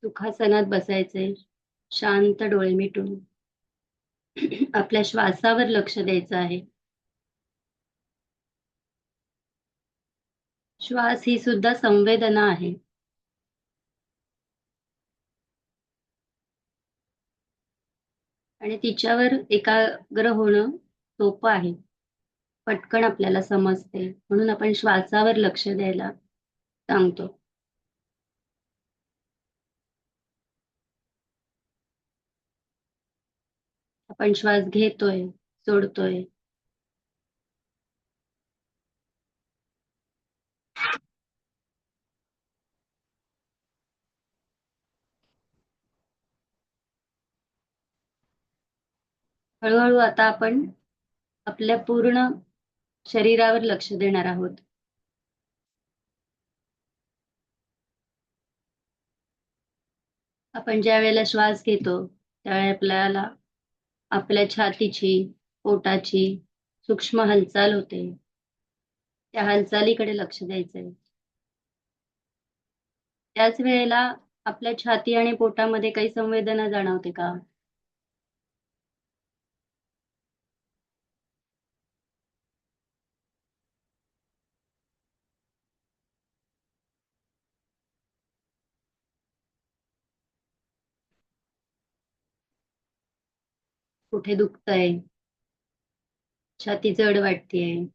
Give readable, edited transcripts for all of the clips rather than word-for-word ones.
सुखासनात बसायचे, शांत डोळे मिटून आपल्या श्वासावर लक्ष द्यायचं आहे. श्वास ही सुद्धा संवेदना आहे आणि तिच्यावर एकाग्र होणं सोपं आहे. पटकन आपल्याला समजते म्हणून आपण श्वासावर लक्ष द्यायला सांगतो. आपण श्वास घेतोय, सोडतोय. हळूहळू आता आपण आपल्या पूर्ण शरीरावर लक्ष देणार आहोत. आपण ज्या वेळेला श्वास घेतो त्यावेळेला आपल्याला आपल्या छातीची, पोटाची सूक्ष्म हालचाल होते. त्या हालचालीकडे लक्ष द्यायचंय. त्याच वेळेला आपल्या छाती आणि पोटामध्ये काही संवेदना जाणवते का? कुठे दुखतंय? छाती जड वाटतेय?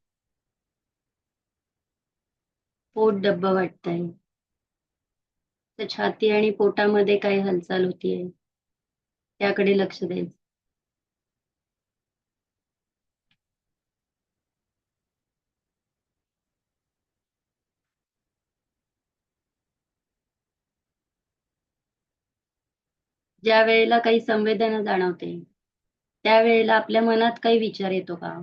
पोट डब्बं वाटतंय? तर छाती आणि पोटामध्ये काय हालचाल होतीये त्याकडे लक्ष द्यायचं. ज्या वेळेला काही संवेदना जाणवते त्यावेळेला आपल्या मनात काही विचार येतो का?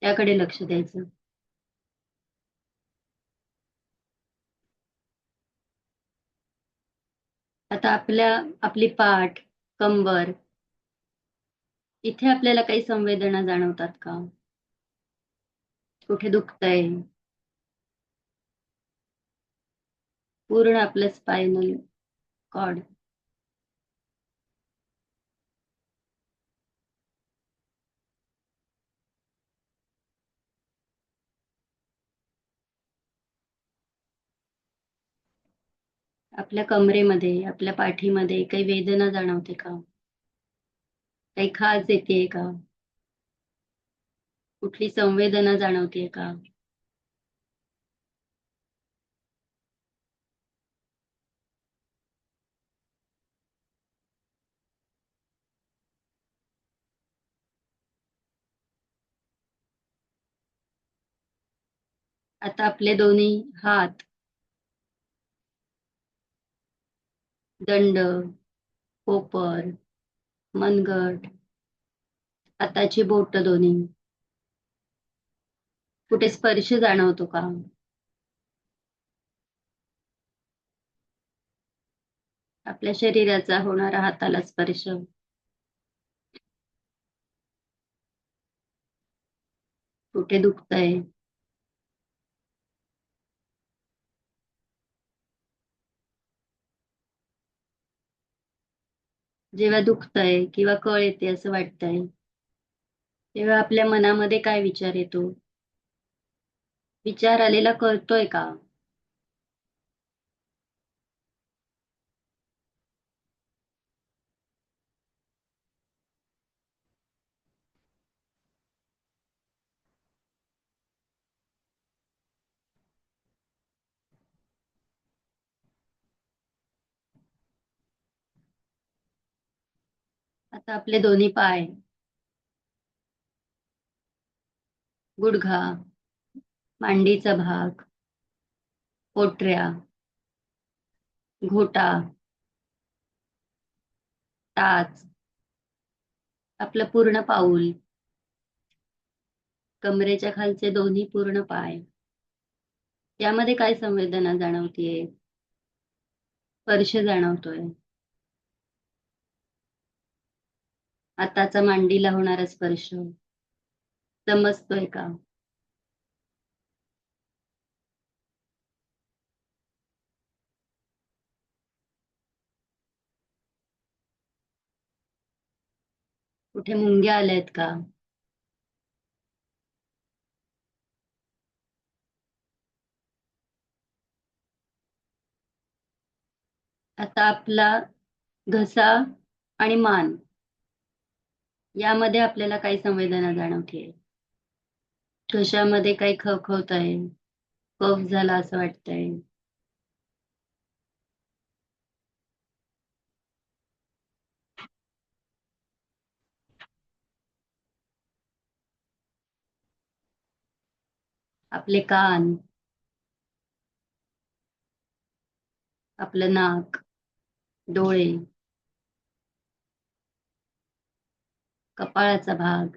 त्याकडे लक्ष द्यायचं. आता आपली पाठ, कंबर इथे आपल्याला काही संवेदना जाणवतात का? कुठे दुखतंय? पूर्ण आपलं स्पायनल कॉर्ड. आपल्या कमरेमध्ये, आपल्या पाठीमध्ये काही वेदना जाणवते का? काही खाज येतेय का? कुठली संवेदना जाणवतेय का? आता आपले दोन्ही हात, दंड, कोपर, मनगट, हाताची बोट दोन्ही, कुठे स्पर्श जाणवतो का? आपल्या शरीराचा होणारा हाताला स्पर्श. कुठे दुखतंय? जेव्हा दुखतंय किंवा कळ येते असं वाटतंय तेव्हा आपल्या मनामध्ये काय विचार येतो? विचार आलेला कळतोय का? आता आपले दोन्ही पाय, गुडघा, मांडीचा भाग, पोटऱ्या, घोटा, टाच, आपलं पूर्ण पाऊल, कमरेच्या खालचे दोन्ही पूर्ण पाय, यामध्ये काय संवेदना जाणवतीये? स्पर्श जाणवतोय? आताचा मांडीला होणारा स्पर्श समजतोय का? कुठे मुंग्या आल्यात का? आता आपला घसा आणि मान यामध्ये आपल्याला काही संवेदना जाणवतीये. घशामध्ये काही खवखवत आहे, कफ झाला असं वाटतंय. आपले कान, आपलं नाक, डोळे, कपाळाचा भाग,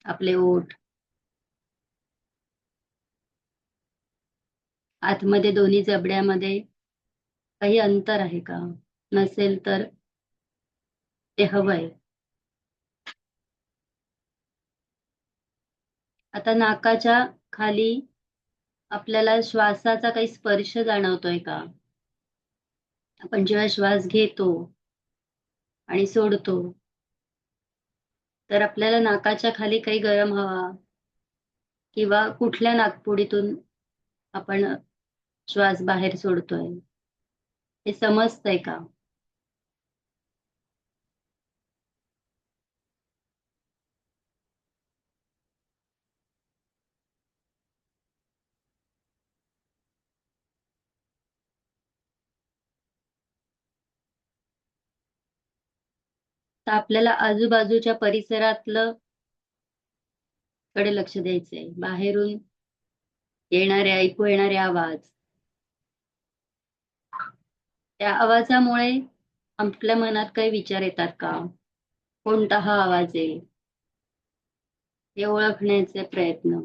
आपले ओठ, आतमध्ये दोन्ही जबड्यामध्ये काही अंतर आहे का? नसेल तर ते हवंय. आता नाकाच्या खाली आपल्याला श्वासाचा काही स्पर्श जाणवतोय का? आपण जेव्हा श्वास घेतो आणि सोडतो, तर आपल्याला नाकाच्या खाली काही गरम हवा किंवा कुठल्या नाकपुडीतून आपण श्वास बाहेर सोडतोय हे समजतंय का? तर आपल्याला आजूबाजूच्या परिसरातलं कडे लक्ष द्यायचंय. बाहेरून ऐकू येणारे आवाज, त्या आवाजामुळे आपल्या मनात काही विचार येतात का? कोणता हा आवाज आहे हे ओळखण्याचे प्रयत्न.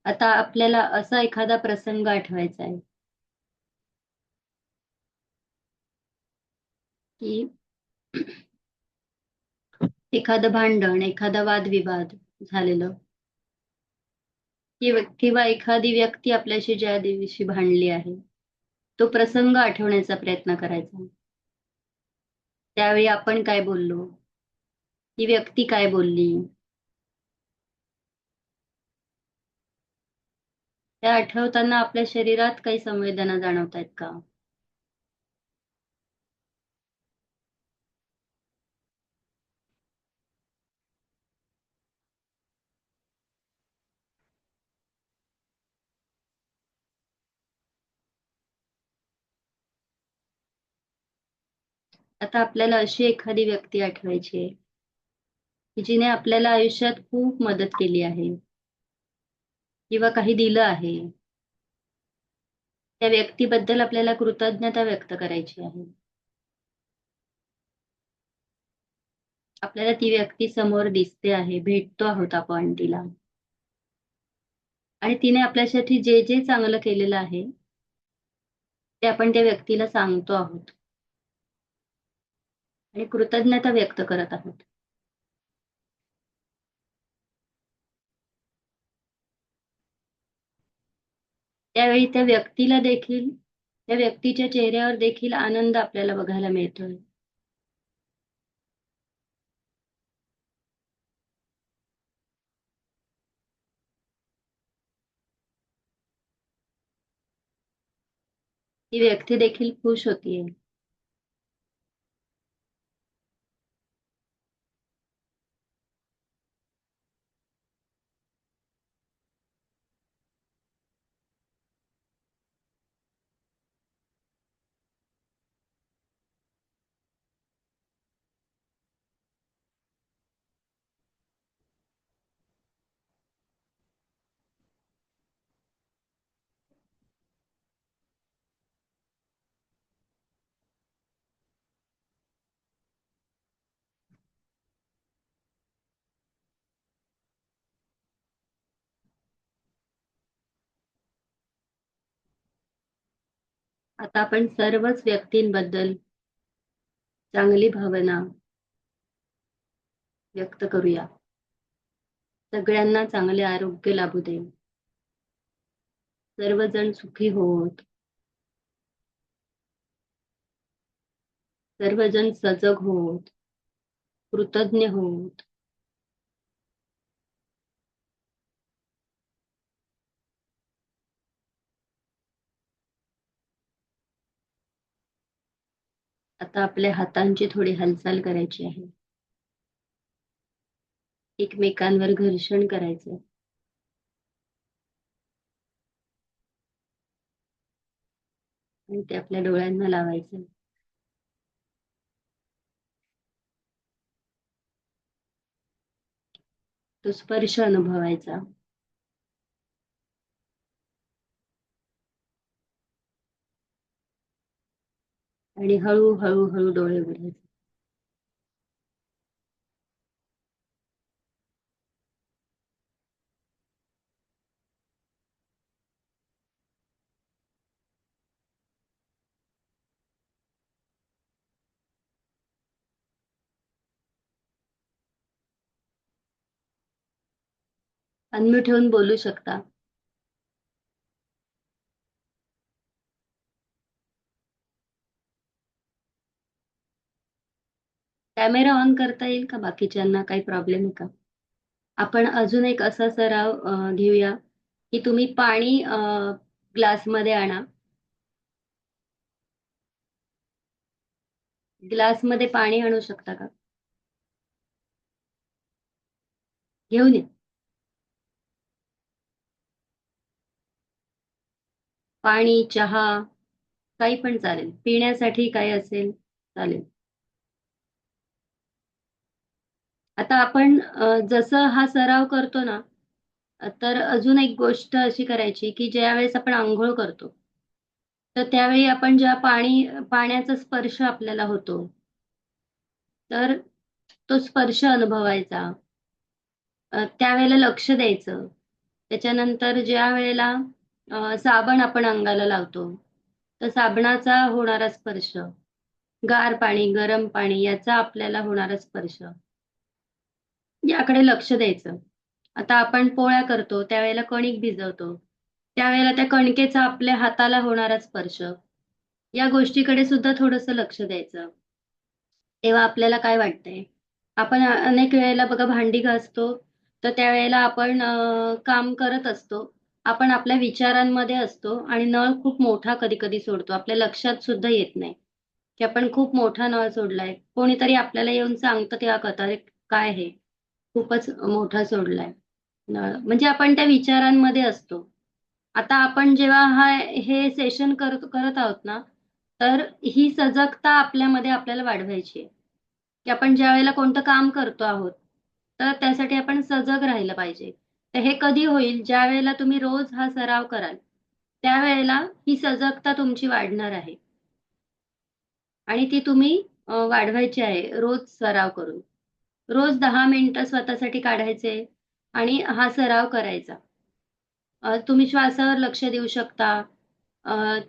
आता आपल्याला असा एखादा प्रसंग आठवायचा आहे की एखादं भांडण, एखादा वादविवाद झालेलं किंवा एखादी व्यक्ती आपल्याशी ज्या दिवशी भांडली आहे, तो प्रसंग आठवण्याचा प्रयत्न करायचा. त्यावेळी आपण काय बोललो, ती व्यक्ती काय बोलली, त्या आठवताना आपल्या शरीरात काही संवेदना जाणवतायत का? आता आपल्याला अशी एखादी व्यक्ती आठवायची आहे की जिने आपल्याला आयुष्यात खूप मदत केली आहे किंवा काही दिलं आहे. त्या व्यक्तीबद्दल आपल्याला कृतज्ञता व्यक्त करायची आहे. आपल्याला ती व्यक्ती समोर दिसते आहे, भेटतो आहोत आपण तिला, आणि तिने आपल्यासाठी जे जे चांगलं केलेलं आहे ते आपण त्या व्यक्तीला सांगतो आहोत आणि कृतज्ञता व्यक्त करत आहोत. त्यावेळी त्या व्यक्तीच्या चेहऱ्यावर देखील आनंद आपल्याला बघायला मिळतोय. ती व्यक्ती देखील खुश होतीये. आता आपण सर्वच व्यक्तींबद्दल चांगली भावना व्यक्त करूया. सगळ्यांना चांगले आरोग्य लाभू दे. सर्वजण सुखी होत. सर्वजण सजग होत. कृतज्ञ होत. आता आपल्या हातांची थोडी हालचाल करायची आहे. एकमेकांवर घर्षण करायचं. आणि ते आपल्या डोळ्यांना लावायचं. तो स्पर्श अनुभवायचा. आणि हळू हळू हळू डोळे उघडायचे. अनम्यूट ठेवून बोलू शकता. कॅमेरा ऑन करता येईल का? बाकीच्यांना काही प्रॉब्लेम आहे का? आपण अजून एक असा सराव घेऊया की तुम्ही पाणी ग्लासमध्ये आणा. ग्लासमध्ये पाणी आणू शकता का? घेऊन या. पाणी, चहा काही पण चालेल. पिण्यासाठी काय असेल चालेल. आता आपण जसं हा सराव करतो ना, तर अजून एक गोष्ट अशी करायची की ज्या वेळेस आपण अंघोळ करतो, तर त्यावेळी आपण ज्या पाण्याचा स्पर्श आपल्याला होतो, तर तो स्पर्श अनुभवायचा. त्यावेळेला लक्ष द्यायचं. त्याच्यानंतर ज्या वेळेला साबण आपण अंगाला लावतो, तर साबणाचा होणारा स्पर्श, गार पाणी, गरम पाणी याचा आपल्याला होणारा स्पर्श, याकडे लक्ष द्यायचं. आता आपण पोळ्या करतो, त्यावेळेला कणिक भिजवतो, त्यावेळेला त्या कणकेचा आपल्या हाताला होणारा स्पर्श, या गोष्टीकडे सुद्धा थोडंसं लक्ष द्यायचं. तेव्हा आपल्याला काय वाटतंय? आपण अनेक वेळेला बघा भांडी घासतो, तर त्यावेळेला आपण काम करत असतो. आपण आपल्या विचारांमध्ये असतो आणि नळ खूप मोठा कधी-कधी सोडतो. आपल्या लक्षात सुद्धा येत नाही, की आपण खूप मोठा नळ सोडलाय. कोणीतरी आपल्याला येऊन सांगतं तेव्हा कळतं, "अरे काय हे? खूपच मोठा सोडलाय नळ." म्हणजे आपण त्या विचारांमध्ये असतो. आता आपण जेव्हा हे सेशन करत करत आहोत ना, तर ही सजगता आपल्यामध्ये आपल्याला वाढवायची आहे. की आपण ज्यावेळेला कोणतं काम करतो आहोत, तर त्यासाठी आपण सजग राहिलं पाहिजे. तर हे कधी होईल? ज्यावेळेला तुम्ही रोज हा सराव कराल, त्यावेळेला ही सजगता तुमची वाढणार आहे आणि ती तुम्ही वाढवायची आहे रोज सराव करून. रोज 10 मिनिटं स्वतःसाठी काढायचे आणि हा सराव करायचा. तुम्ही श्वासावर लक्ष देऊ शकता.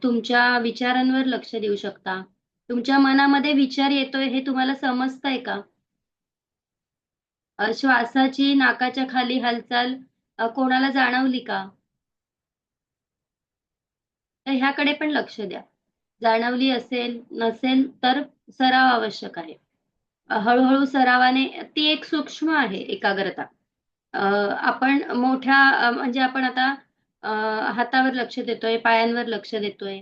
तुमच्या विचारांवर लक्ष देऊ शकता. तुमच्या मनामध्ये विचार येतोय हे तुम्हाला समजतंय का? श्वासाची नाकाच्या खाली हालचाल कोणाला जाणवली का? तर ह्याकडे पण लक्ष द्या. जाणवली असेल, नसेल तर सराव आवश्यक आहे. हळू-हळू सरावाने ती एक सूक्ष्म आहे एकाग्रता. अ, आपण मोठ्या म्हणजे आपण आता अ, हातावर लक्ष देतोय, पायांवर लक्ष देतोय.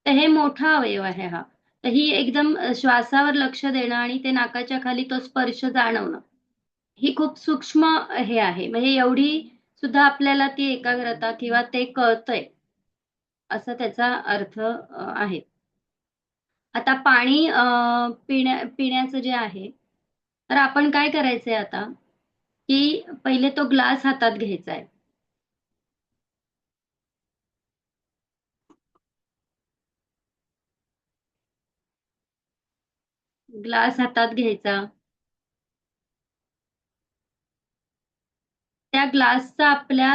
तर हे मोठा अवयव आहे हा. तर ही एकदम श्वासावर लक्ष देणं आणि ते नाकाच्या खाली तो स्पर्श जाणवणं. ही खूप सूक्ष्म हे आहे. म्हणजे एवढी सुद्धा आपल्याला ती एकाग्रता किंवा ते कळतंय, असा त्याचा अर्थ आहे. आता पाणी पिण्याचं जे आहे, तर आपण काय करायचंय आता, की पहिले तो ग्लास हातात घ्यायचा आहे. ग्लास हातात घ्यायचा. त्या ग्लासचा आपल्या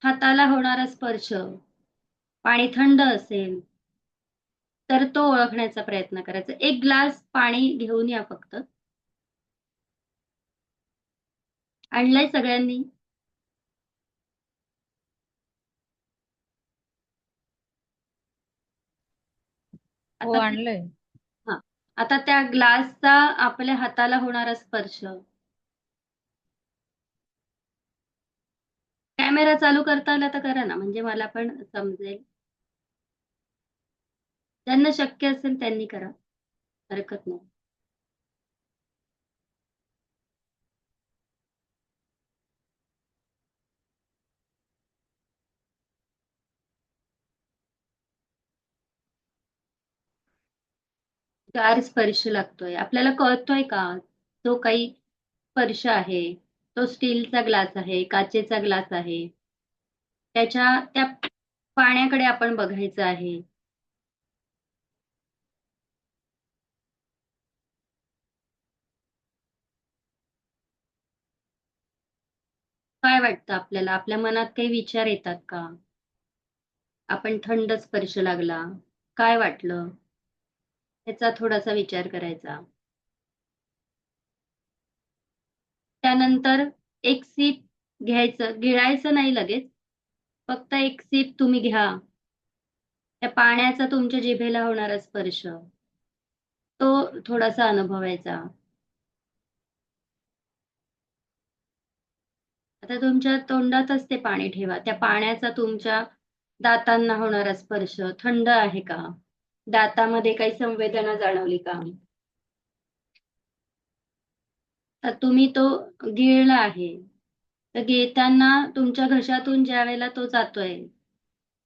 हाताला होणारा स्पर्श, पाणी थंड असेल, तर तो ओळखण्याचा प्रयत्न करायचा. एक ग्लास पाणी घेऊन या फक्त. आणलंय सगळ्यांनी? हो, आता ते आणलंय. हां. आता त्या ग्लासचा आपल्या हाताला होणारा स्पर्श. कॅमेरा चालू करता आला तर करा ना, म्हणजे मला पण समजेल. ज्यांना शक्य असेल त्यांनी करा. हरकत नाही. गार स्पर्श लागतोय. आपल्याला कळतोय का? जो काही स्पर्श आहे, तो स्टीलचा ग्लास आहे, काचेचा ग्लास आहे. त्या पाण्याकडे आपण बघायचं आहे. काय वाटतं आपल्याला? आपल्या मनात काही विचार येतात का? आपण थंड स्पर्श लागला. काय वाटलं? याचा थोडासा विचार करायचा. त्यानंतर एक सिप घ्यायचं, गिळायचं नाही लगेच. फक्त एक सिप तुम्ही घ्या. त्या पाण्याचा तुमच्या जिभेला होणारा स्पर्श, तो थोडासा अनुभवायचा. आता तुमच्या तोंडातच ते पाणी ठेवा. त्या पाण्याचा तुमच्या दातांना होणारा स्पर्श थंड आहे का? दातामध्ये काही संवेदना जाणवली का? तर तुम्ही तो गिळला आहे. तर गिळताना तुमच्या घशातून ज्या वेळेला तो जातोय,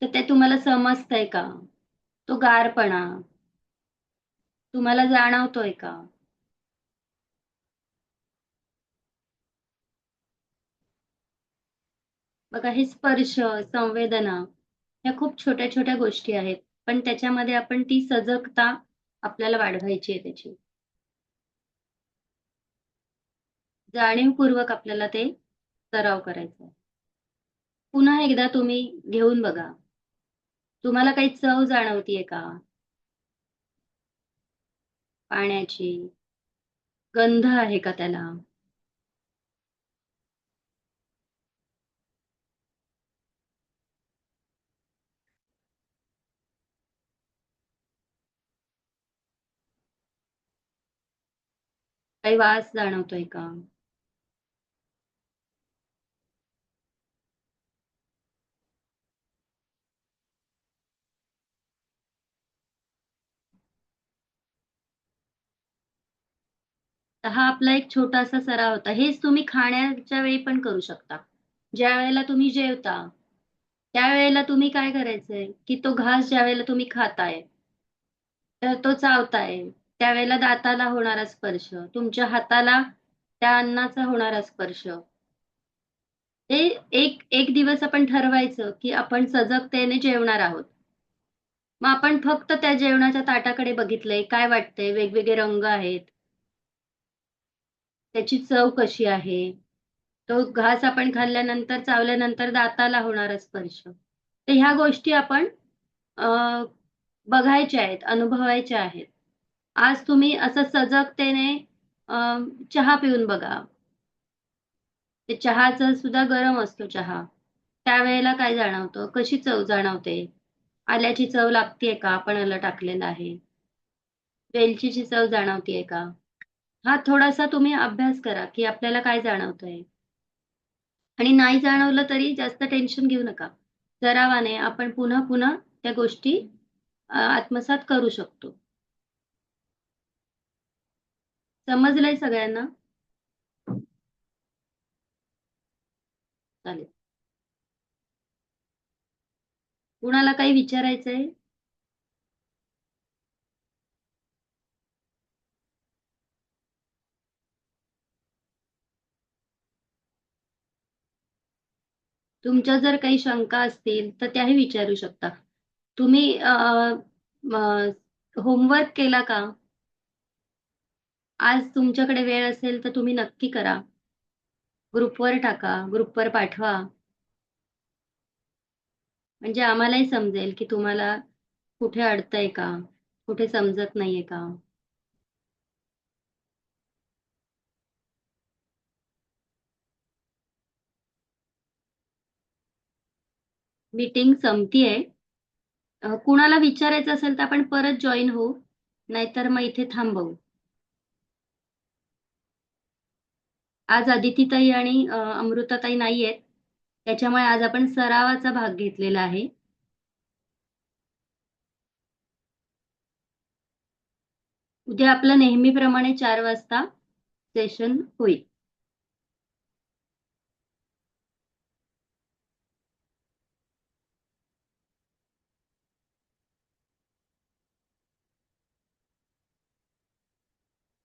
तर ते तुम्हाला समजतंय का? तो गारपणा तुम्हाला जाणवतोय का? बघा, हे स्पर्श, संवेदना ह्या खूप छोट्या छोट्या गोष्टी आहेत. पण त्याच्यामध्ये आपण ती सजगता आपल्याला वाढवायची आहे त्याची. जाणीवपूर्वक आपल्याला ते सराव करायचा आहे. पुन्हा एकदा तुम्ही घेऊन बघा. तुम्हाला काही चव जाणवतीये का? पाण्याची गंध आहे का त्याला? काही वास जाणवतोय का? तर हा आपला एक छोटासा सराव होता. हेच तुम्ही खाण्याच्या वेळी पण करू शकता. ज्या वेळेला तुम्ही जेवता, त्यावेळेला तुम्ही काय करायचंय, की तो घास ज्यावेळेला तुम्ही खाताय, तर तो चावताय, त्यावेळेला दाताला होणारा स्पर्श, तुमच्या हाताला त्या अन्नाचा होणारा स्पर्श. ते एक एक दिवस आपण ठरवायचं, की आपण सजगतेने जेवणार आहोत. मग आपण फक्त त्या जेवणाच्या ताटाकडे बघितलंय, काय वाटतंय, वेगवेगळे रंग आहेत, त्याची चव कशी आहे, तो घास आपण खाल्ल्यानंतर, चावल्यानंतर दाताला होणारा स्पर्श. तर ह्या गोष्टी आपण अ, बघायच्या आहेत, अनुभवायच्या आहेत. आज तुम्ही असं सजगतेने अ, चहा पिऊन बघा. ते चहाचा सुद्धा गरम असतो चहा. त्यावेळेला काय जाणवतं? कशी चव जाणवते? आल्याची चव लागतेय का? आपण आलं टाकलेलं आहे. वेलचीची चव जाणवतेय का? हा थोडासा तुम्ही अभ्यास करा, की आपल्याला काय जाणवतंय. आणि नाही जाणवलं तरी जास्त टेन्शन घेऊ नका. सरावाने आपण पुन्हा पुन्हा त्या गोष्टी आत्मसात करू शकतो. समजलंय सगळ्यांना? चालेल. कुणाला काही विचारायचंय? तुमच्या जर काही शंका असतील तर त्याही विचारू शकता. तुम्ही होमवर्क केला का? आज तुमच्याकडे वेळ असेल तर तुम्ही नक्की करा. ग्रुपवर टाका, ग्रुपवर पाठवा. म्हणजे आम्हालाही समजेल की तुम्हाला कुठे अडतंय का? कुठे समजत नाहीये का? मीटिंग संपतीये. कुणाला विचारायचं असेल तर आपण परत जॉईन होऊ, नाहीतर मग इथे थांबवू. आज अदितीताई आणि अमृताताई नाहीयेत, त्याच्यामुळे आज आपण सरावाचा भाग घेतलेला आहे. उद्या आपलं नेहमीप्रमाणे 4 वाजता सेशन होईल.